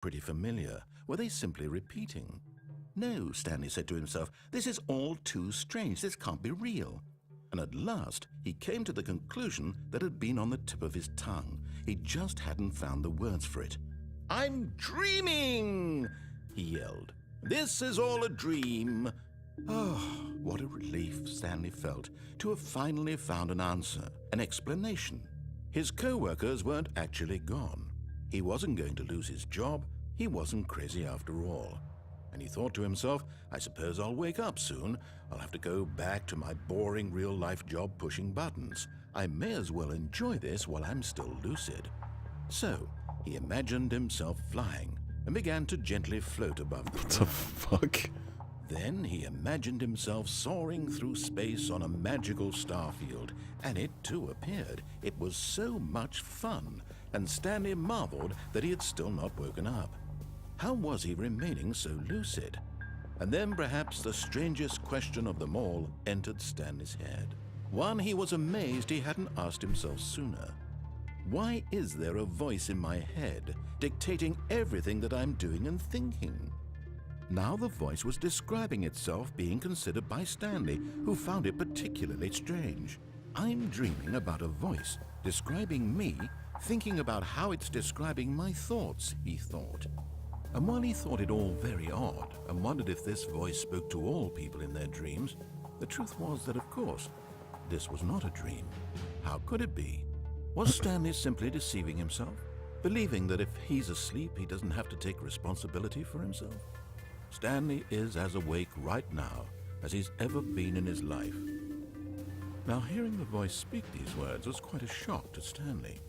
pretty familiar. Were they simply repeating? No, Stanley said to himself, this is all too strange. This can't be real. And at last, he came to the conclusion that had been on the tip of his tongue. He just hadn't found the words for it. "I'm dreaming!" he yelled. "This is all a dream." Oh, what a relief Stanley felt to have finally found an answer, an explanation. His co-workers weren't actually gone. He wasn't going to lose his job. He wasn't crazy after all. And he thought to himself, I suppose I'll wake up soon. I'll have to go back to my boring real-life job pushing buttons. I may as well enjoy this while I'm still lucid. So he imagined himself flying and began to gently float above the ground. What the fuck? Then he imagined himself soaring through space on a magical starfield, and it too appeared. It was so much fun, and Stanley marveled that he had still not woken up. How was he remaining so lucid? And then perhaps the strangest question of them all entered Stanley's head. One he was amazed he hadn't asked himself sooner. Why is there a voice in my head dictating everything that I'm doing and thinking? Now the voice was describing itself being considered by Stanley, who found it particularly strange. I'm dreaming about a voice describing me, thinking about how it's describing my thoughts, he thought. And while he thought it all very odd and wondered if this voice spoke to all people in their dreams, the truth was that, of course, this was not a dream. How could it be? Was Stanley simply deceiving himself, believing that if he's asleep, he doesn't have to take responsibility for himself? Stanley is as awake right now as he's ever been in his life. Now, hearing the voice speak these words was quite a shock to Stanley.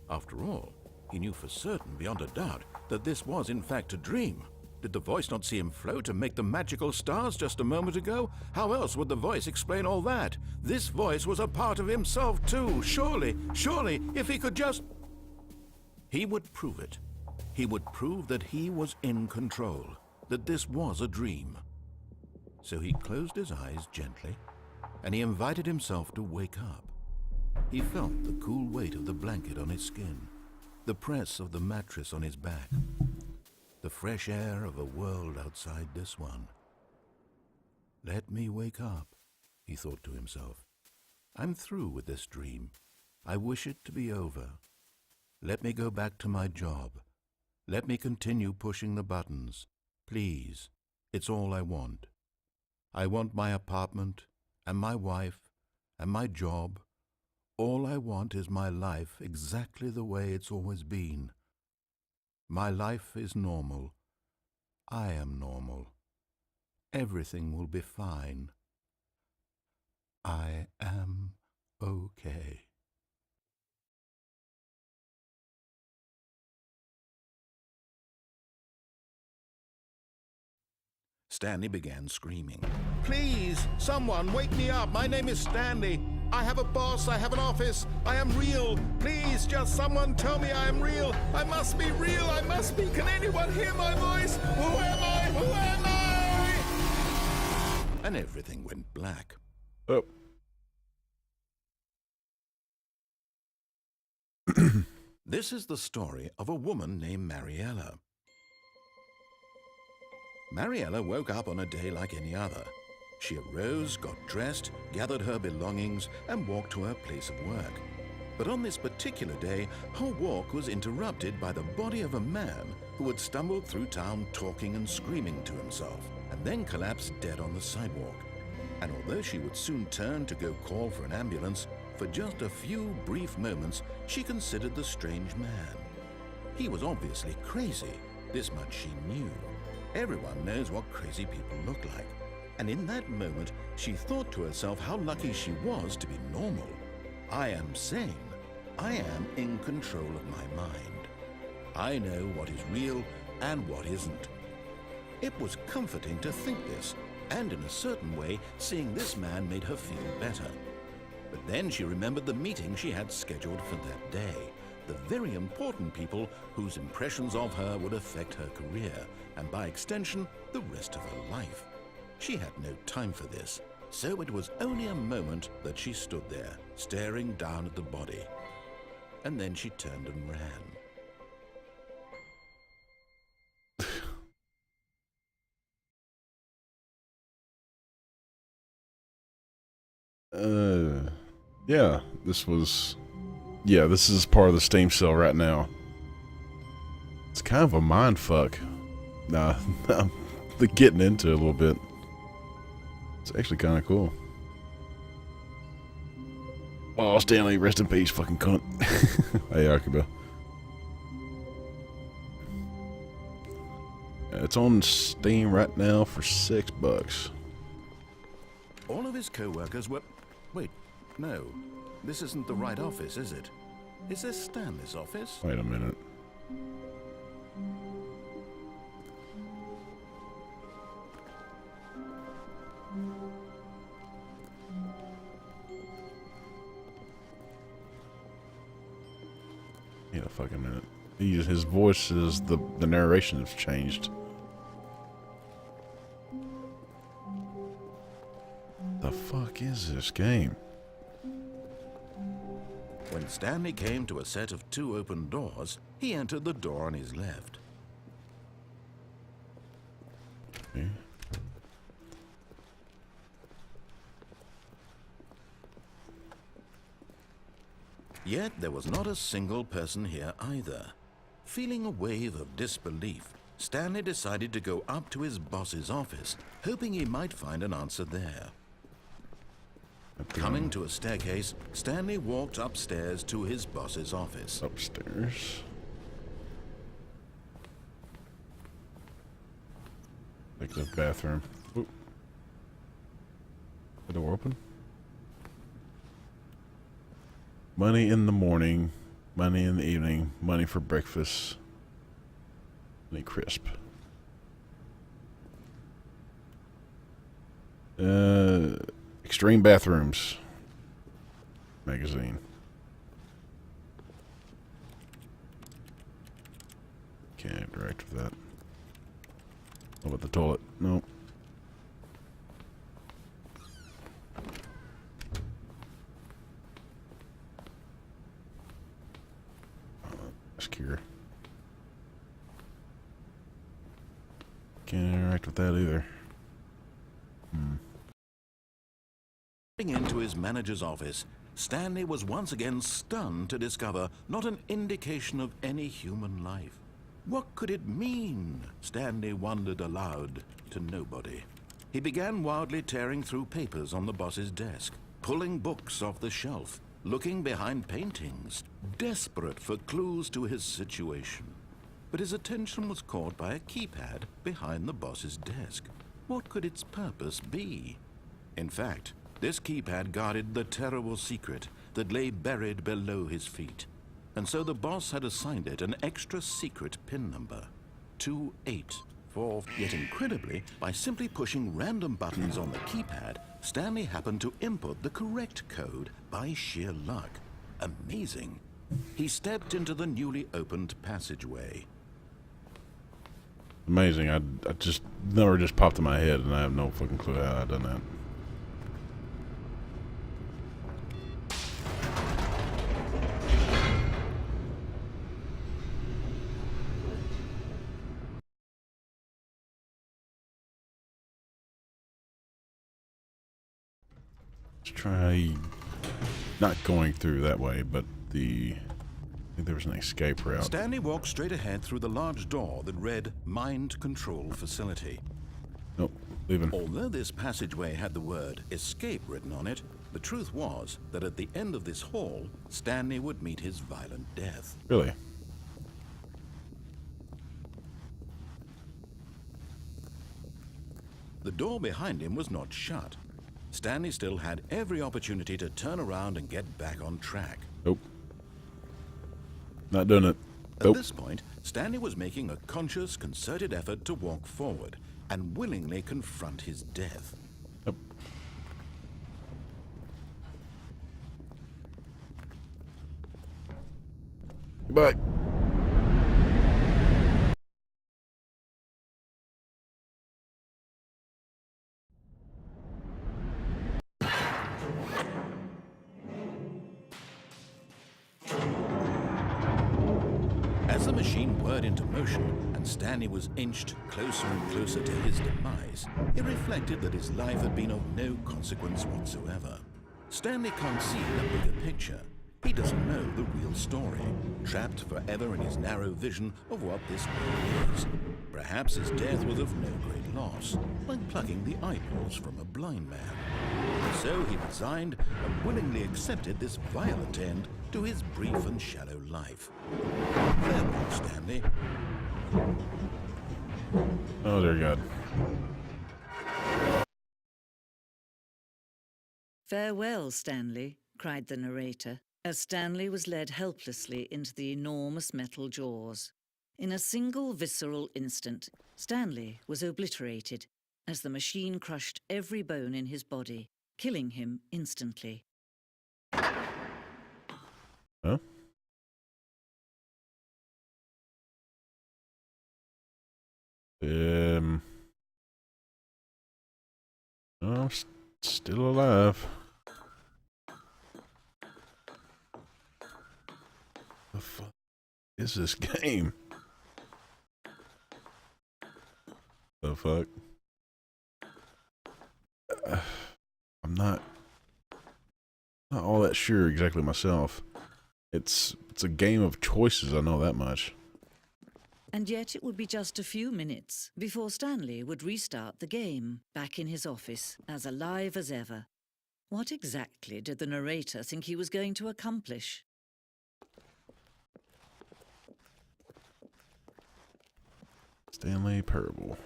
After all, he knew for certain, beyond a doubt, that this was in fact a dream. Did the voice not see him float and make the magical stars just a moment ago? How else would the voice explain all that? This voice was a part of himself too. Surely, if he could just... He would prove it. He would prove that he was in control, that this was a dream. So he closed his eyes gently, and he invited himself to wake up. He felt the cool weight of the blanket on his skin, the press of the mattress on his back, the fresh air of a world outside this one. Let me wake up, he thought to himself. I'm through with this dream. I wish it to be over. Let me go back to my job. Let me continue pushing the buttons. Please, it's all I want. I want my apartment and my wife and my job. All I want is my life exactly the way it's always been. My life is normal. I am normal. Everything will be fine. I am okay. Stanley began screaming. Please, someone, wake me up. My name is Stanley. I have a boss. I have an office. I am real. Please, just someone tell me I am real. I must be real. I must be. Can anyone hear my voice? Who am I? Who am I? And everything went black. Oh. This is the story of a woman named Mariella. Mariella woke up on a day like any other. She arose, got dressed, gathered her belongings, and walked to her place of work. But on this particular day, her walk was interrupted by the body of a man who had stumbled through town talking and screaming to himself, and then collapsed dead on the sidewalk. And although she would soon turn to go call for an ambulance, for just a few brief moments, she considered the strange man. He was obviously crazy. This much she knew. Everyone knows what crazy people look like. And in that moment, she thought to herself how lucky she was to be normal. I am sane. I am in control of my mind. I know what is real and what isn't. It was comforting to think this, and in a certain way, seeing this man made her feel better. But then she remembered the meeting she had scheduled for that day, the very important people whose impressions of her would affect her career, and by extension, the rest of her life. She had no time for this, so it was only a moment that she stood there, staring down at the body. And then she turned and ran. Yeah, this was... Yeah, this is part of the Steam sale right now. It's kind of a mind fuck. Nah, I'm getting into it a little bit. It's actually kind of cool. Oh, Stanley, rest in peace, fucking cunt. Hey, Akiba. It's on Steam right now for $6. All of his co-workers were... Wait, no. This isn't the right office, is it? Is this Stanley's office? Wait a minute. Wait a fucking minute. His voice is... The narration has changed. The fuck is this game? When Stanley came to a set of 2 open doors, he entered the door on his left. Okay. Yet there was not a single person here either. Feeling a wave of disbelief, Stanley decided to go up to his boss's office, hoping he might find an answer there. Coming to a staircase, Stanley walked upstairs to his boss's office. Upstairs. Like the bathroom. Ooh. The door open? Money in the morning, money in the evening, money for breakfast. Money crisp. Extreme Bathrooms magazine. Can't interact with that. What about the toilet? Nope. Secure. Can't interact with that either. Into his manager's office, Stanley was once again stunned to discover not an indication of any human life. What could it mean? Stanley wondered aloud to nobody. He began wildly tearing through papers on the boss's desk, pulling books off the shelf, looking behind paintings, desperate for clues to his situation. But his attention was caught by a keypad behind the boss's desk. What could its purpose be? In fact, this keypad guarded the terrible secret that lay buried below his feet. And so the boss had assigned it an extra secret PIN number, 284. Yet incredibly, by simply pushing random buttons on the keypad, Stanley happened to input the correct code by sheer luck. Amazing. He stepped into the newly opened passageway. Amazing. I just never just popped in my head, and I have no fucking clue how I done that. Let's try not going through that way, but I think there was an escape route. Stanley walked straight ahead through the large door that read Mind Control Facility. Nope, leaving. Although this passageway had the word escape written on it, the truth was that at the end of this hall, Stanley would meet his violent death. Really? The door behind him was not shut. Stanley still had every opportunity to turn around and get back on track. Nope. Not doing it. At this point, Stanley was making a conscious, concerted effort to walk forward and willingly confront his death. Nope. Goodbye. As the machine whirred into motion and Stanley was inched closer and closer to his demise, he reflected that his life had been of no consequence whatsoever. Stanley can't see the bigger picture. He doesn't know the real story, trapped forever in his narrow vision of what this world is. Perhaps his death was of no great loss, like plucking the eyeballs from a blind man. So he resigned and willingly accepted this violent end to his brief and shallow life. Farewell, Stanley. Oh, dear God. "Farewell, Stanley," cried the narrator, as Stanley was led helplessly into the enormous metal jaws. In a single visceral instant, Stanley was obliterated as the machine crushed every bone in his body, killing him instantly. Huh? I'm still alive. The fuck is this game? The fuck? I'm not all that sure exactly myself. It's a game of choices, I know that much. And yet it would be just a few minutes before Stanley would restart the game, back in his office, as alive as ever. What exactly did the narrator think he was going to accomplish? Stanley Parable.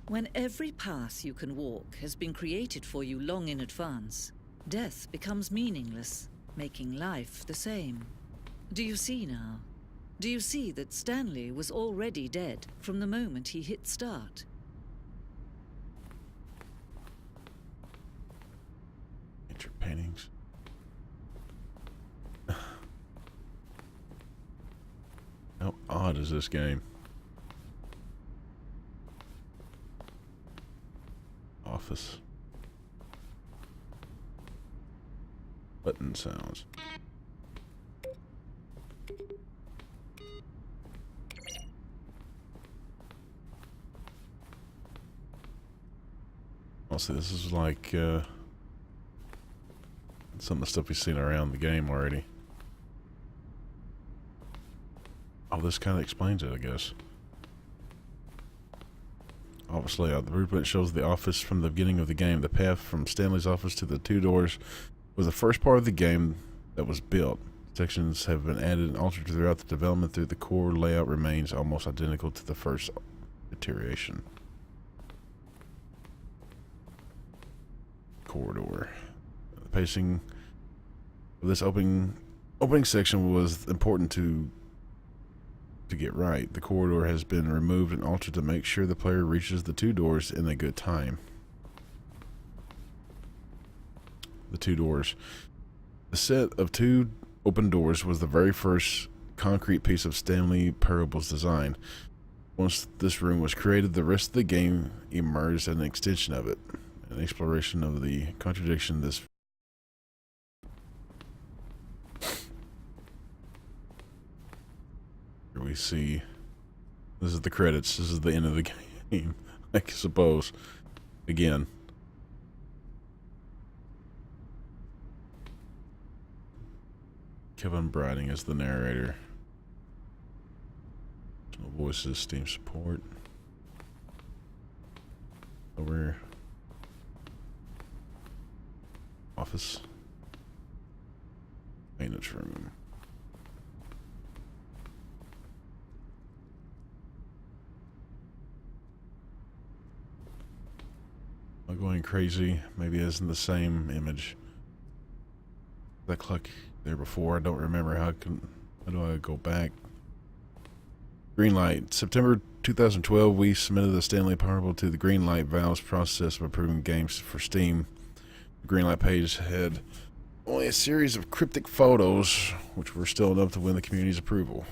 When every path you can walk has been created for you long in advance, death becomes meaningless, making life the same. Do you see now? Do you see that Stanley was already dead from the moment he hit start? Nature paintings. How odd is this game? Office. Button sounds. Also, this is like some of the stuff we've seen around the game already. Oh, this kind of explains it, I guess. Obviously, the blueprint shows the office from the beginning of the game. The path from Stanley's office to the two doors was the first part of the game that was built. Sections have been added and altered throughout the development. Through the core layout remains almost identical to the first iteration. Corridor. The pacing of this opening section was important to get right. The corridor has been removed and altered to make sure the player reaches the two doors in a good time. The two doors. The set of two open doors was the very first concrete piece of Stanley Parable's design. Once this room was created, the rest of the game emerged as an extension of it. An exploration of the contradiction this here we see. This is the credits. This is the end of the game, I suppose. Again. Kevin Briding is the narrator. No voices, Steam support. Over. Office. Maintenance room. Am I going crazy? Maybe it isn't the same image. That clock there before, I don't remember. How do I go back? Greenlight. September 2012, we submitted the Stanley Parable to the Greenlight Valve's process of approving games for Steam. The Greenlight page had only a series of cryptic photos, which were still enough to win the community's approval.